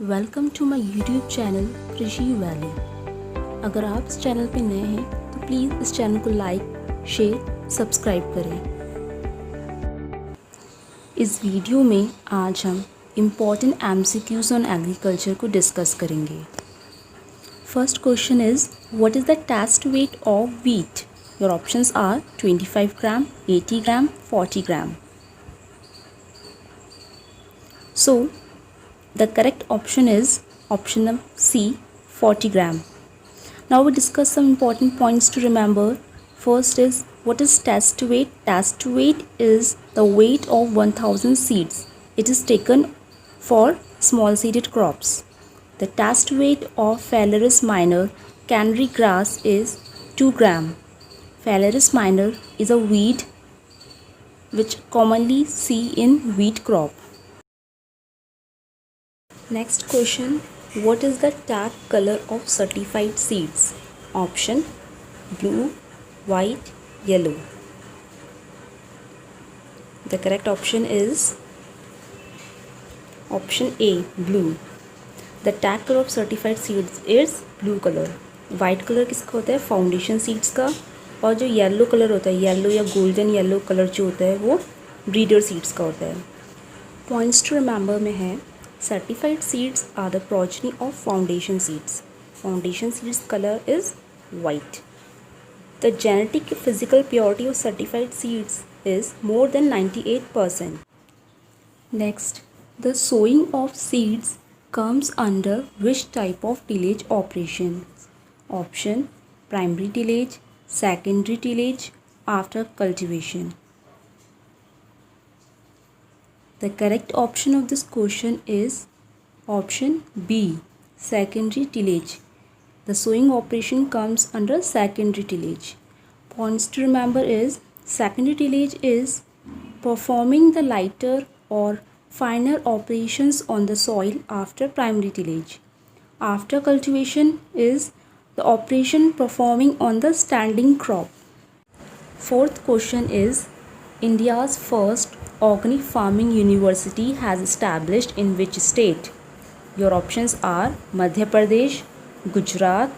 Welcome to my YouTube channel Krishi valley. अगर आप इस चैनल पे नए हैं तो प्लीज़ इस चैनल को लाइक, शेयर, सब्सक्राइब करें। इस वीडियो में आज हम इम्पॉर्टेंट एमसीक्यूज़ ऑन एग्रीकल्चर को डिस्कस करेंगे। First question is what is the test weight of wheat? Your options are 25 gram, 80 gram, 40 gram. So, the correct option is option number C, 40 gram. Now we discuss some important points to remember. First is what is test weight? Test weight is the weight of 1000 seeds. It is taken for small seeded crops. The test weight of Phalaris minor canary grass is 2 gram. Phalaris minor is a weed which commonly see in wheat crop. Next question, what is the tag color of certified seeds? Option blue, white, yellow. The correct option is option A, blue. The tag color of certified seeds is blue color. White color किसका होता है? Foundation seeds का. और जो yellow colour होता है, yellow या golden yellow colour जो होता है वो ब्रीडर सीड्स का होता है. पॉइंट्स टू रिमेंबर में है certified seeds are the progeny of foundation seeds. Foundation seeds color is white. The genetic physical purity of certified seeds is more than 98%. Next, the sowing of seeds comes under which type of tillage operation? Option primary tillage, secondary tillage, after cultivation. The correct option of this question is option B, secondary tillage. The sowing operation comes under secondary tillage. Points to remember is secondary tillage is performing the lighter or finer operations on the soil after primary tillage. After cultivation is the operation performing on the standing crop. Fourth question is India's first Organic Farming University has established in which state? Your options are Madhya Pradesh, Gujarat,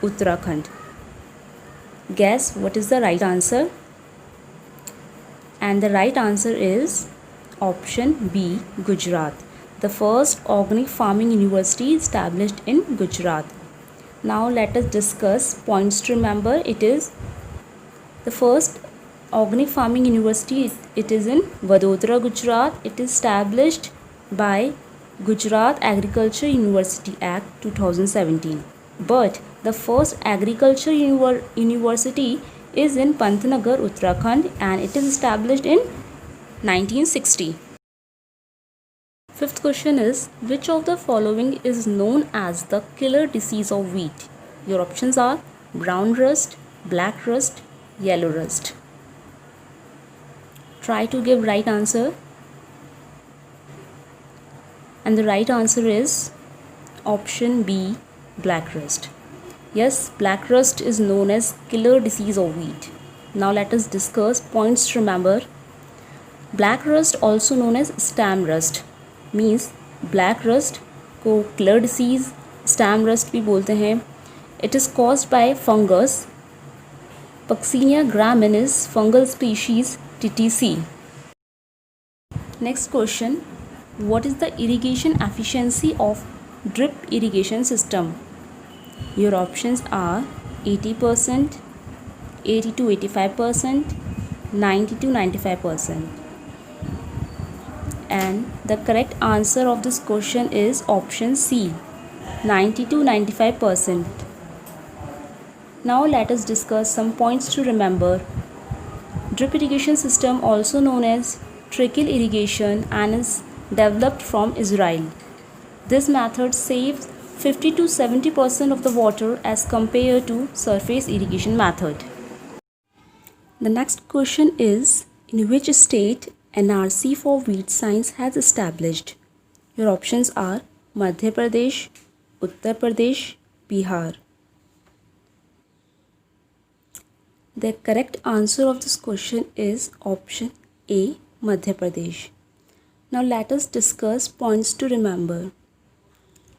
Uttarakhand. Guess what is the right answer? And the right answer is option B, Gujarat. The first Organic Farming University established in Gujarat. Now let us discuss points to remember. It is the first Organic Farming University, it is in Vadodara, Gujarat. It is established by Gujarat Agriculture University Act 2017. But the first agriculture university is in Pantnagar, Uttarakhand, and it is established in 1960. Fifth question is which of the following is known as the killer disease of wheat? Your options are brown rust, black rust, yellow rust. Try to give right answer. And the right answer is option B, black rust. Yes, black rust is known as killer disease of wheat. Now let us discuss points to remember. Black rust, also known as stem rust, means black rust को killer disease, stem rust भी बोलते हैं. It is caused by fungus Puccinia graminis fungal species TTC. Next question, what is the irrigation efficiency of drip irrigation system? Your options are 80%, 80 to 85%, 90 to 95%. And the correct answer of this question is option C, 90 to 95%. Now let us discuss some points to remember. Drip irrigation system, also known as trickle irrigation, and is developed from Israel. This method saves 50 to 70% of the water as compared to surface irrigation method. The next question is in which state NRC for wheat science has established? Your options are Madhya Pradesh, Uttar Pradesh, Bihar. The correct answer of this question is option A, Madhya Pradesh. Now let us discuss points to remember.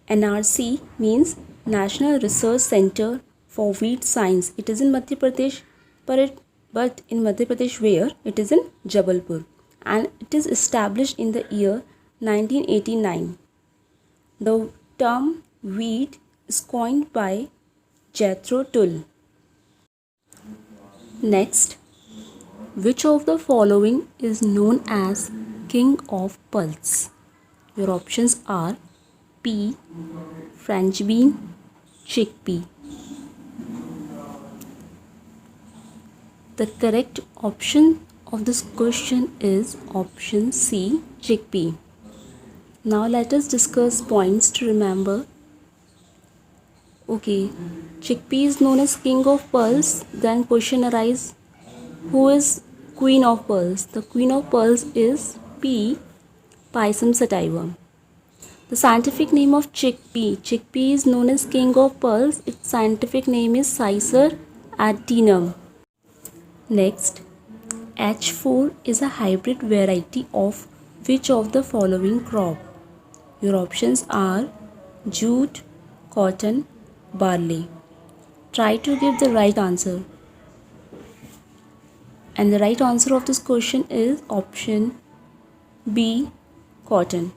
NRC means National Research Center for Wheat Science. It is in Madhya Pradesh, but in Madhya Pradesh where? It is in Jabalpur, and it is established in the year 1989. The term wheat is coined by Jethro Tull. Next, which of the following is known as King of Pulse? Your options are pea, French bean, chickpea. The correct option of this question is option C, chickpea. Now let us discuss points to remember. Okay, chickpea is known as king of pearls. Then question arises, who is queen of pearls? The queen of pearls is P. Pisum sativa. The scientific name of chickpea. Chickpea is known as king of pearls. Its scientific name is Cicer atenum. Next, H4 is a hybrid variety of which of the following crop? Your options are jute, cotton, barley. Try to give the right answer. And the right answer of this question is option B, cotton.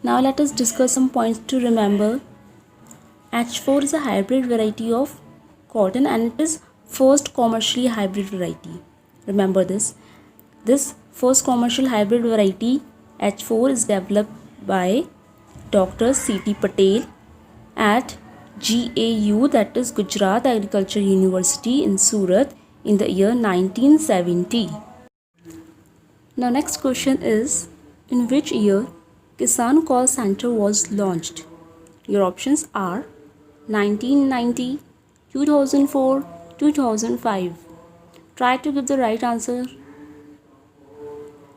Now let us discuss some points to remember. H4 is a hybrid variety of cotton and it is first commercially hybrid variety. Remember this. This first commercial hybrid variety H4 is developed by Dr. C.T. Patel at GAU, that is Gujarat Agriculture University in Surat, in the year 1970. Now next question is, in which year Kisan Call Center was launched? Your options are 1990, 2004, 2005. Try to give the right answer.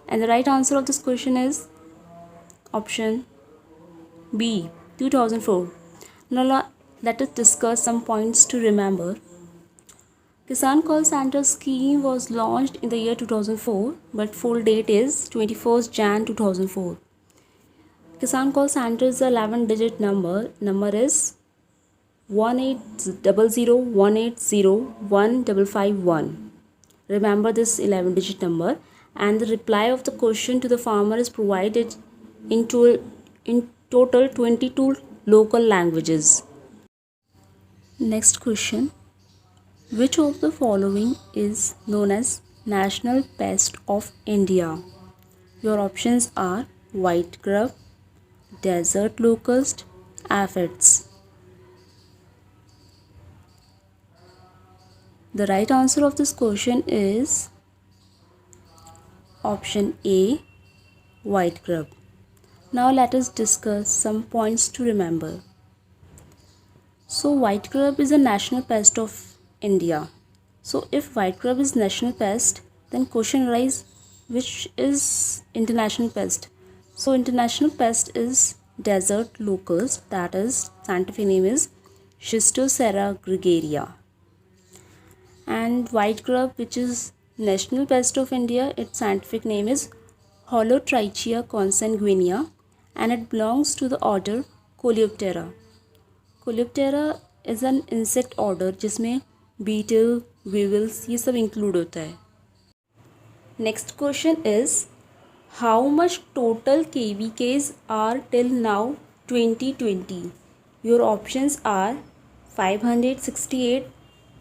And the right answer of this question is option B, 2004. Now let us discuss some points to remember. Kisan Call Center scheme was launched in the year 2004, but full date is 21st Jan 2004. Kisan Call Center is 11-digit number. Number is 180018015551. Remember this 11-digit number, and the reply of the question to the farmer is provided in total 22 local languages. Next question. Which of the following is known as National Pest of India? Your options are white grub, desert locust, aphids. The right answer of this question is option A, white grub. Now let us discuss some points to remember. So white grub is a national pest of India. So if white grub is national pest, then question arises, which is international pest? So international pest is desert locust, that is scientific name is Schistosera gregaria. And white grub, which is national pest of India, its scientific name is Holotrichia consanguinea, and it belongs to the order Coleoptera. Coleoptera is an insect order जिसमें beetle, weevils ये सब include होता है. Next question is, how much total KVKs are till now 2020? Your options are 568,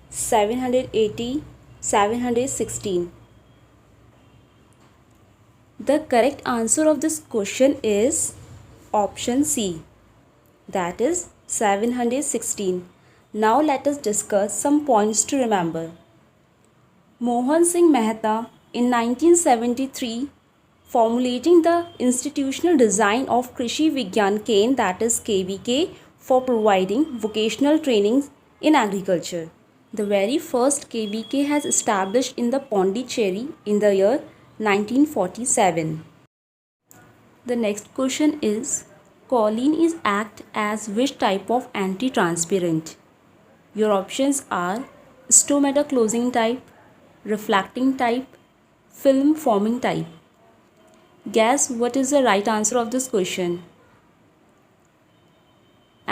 780, 716. The correct answer of this question is option C, that is 716. Now let us discuss some points to remember. Mohan Singh Mehta in 1973 formulating the institutional design of Krishi Vigyan Kendra, that is KVK, for providing vocational trainings in agriculture. The very first KVK has established in the Pondicherry in the year 1947. The next question is, choline is act as which type of anti-transpirant? Your options are stomata closing type, reflecting type, film forming type. Guess what is the right answer of this question?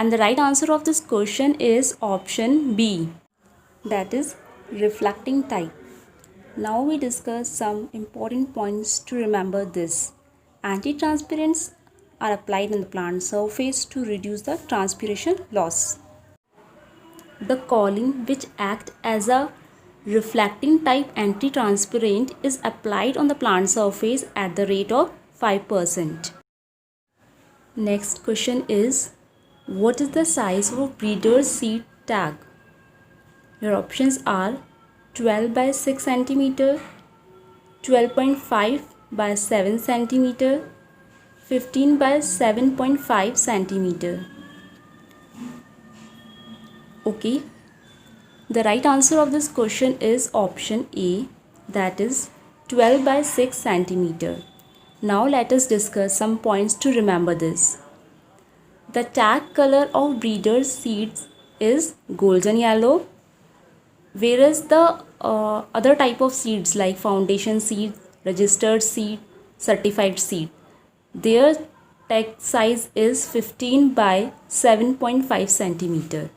And the right answer of this question is option B, that is reflecting type. Now we discuss some important points to remember this. Anti-transpirants are applied on the plant surface to reduce the transpiration loss. The kaolin, which acts as a reflecting type anti-transpirant, is applied on the plant surface at the rate of 5%. Next question is, what is the size of a breeder's seed tag? Your options are 12 by 6 cm, 12.5 by 7 cm, 15 by 7.5 cm. Okay, the right answer of this question is option A, that is 12 by 6 cm. Now let us discuss some points to remember this. The tag color of breeder's seeds is golden yellow, whereas the other type of seeds like foundation seed, registered seed, certified seed, their tag size is 15 by 7.5 cm.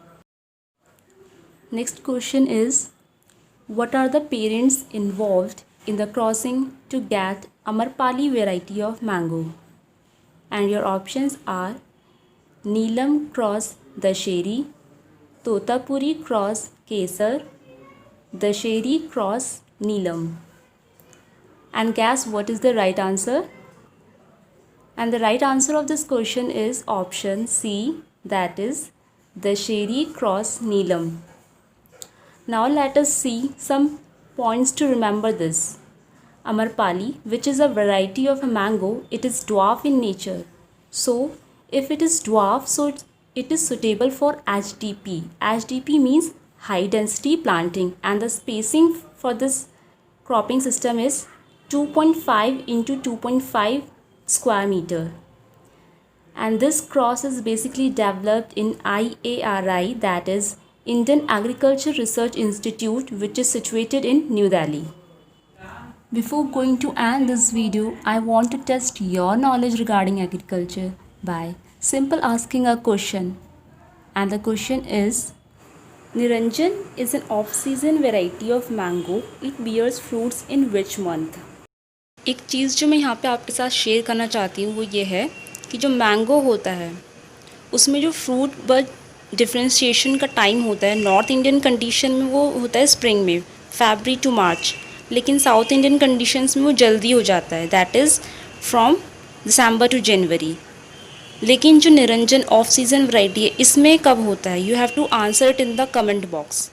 Next question is, what are the parents involved in the crossing to get Amarpali variety of mango? And your options are Neelam cross Dasheri, Totapuri cross Kesar, Dasheri cross Neelam. And guess what is the right answer? And the right answer of this question is option C, that is Dasheri cross Neelam. Now let us see some points to remember this. Amarpali, which is a variety of a mango, it is dwarf in nature. So if it is dwarf, so it is suitable for HDP. HDP means high density planting, and the spacing for this cropping system is 2.5 into 2.5 square meter. And this cross is basically developed in IARI, that is Indian Agriculture Research Institute, which is situated in New Delhi. Before going to end this video, I want to test your knowledge regarding agriculture by simple asking a question. And the question is, Niranjan is an off-season variety of mango. It bears fruits in which month? एक चीज़ जो मैं यहाँ पे आपके साथ share करना चाहती हूँ वो ये है कि जो मैंगो होता है उसमें जो फ्रूट बट डिफ्रेंशिएशन का टाइम होता है, नॉर्थ इंडियन कंडीशन में वो होता है स्प्रिंग में, फरवरी टू मार्च, लेकिन साउथ इंडियन कंडीशंस में वो जल्दी हो जाता है, that is from December to January. लेकिन जो निरंजन ऑफ सीज़न वैरायटी है इसमें कब होता है? You have to answer it in the comment box.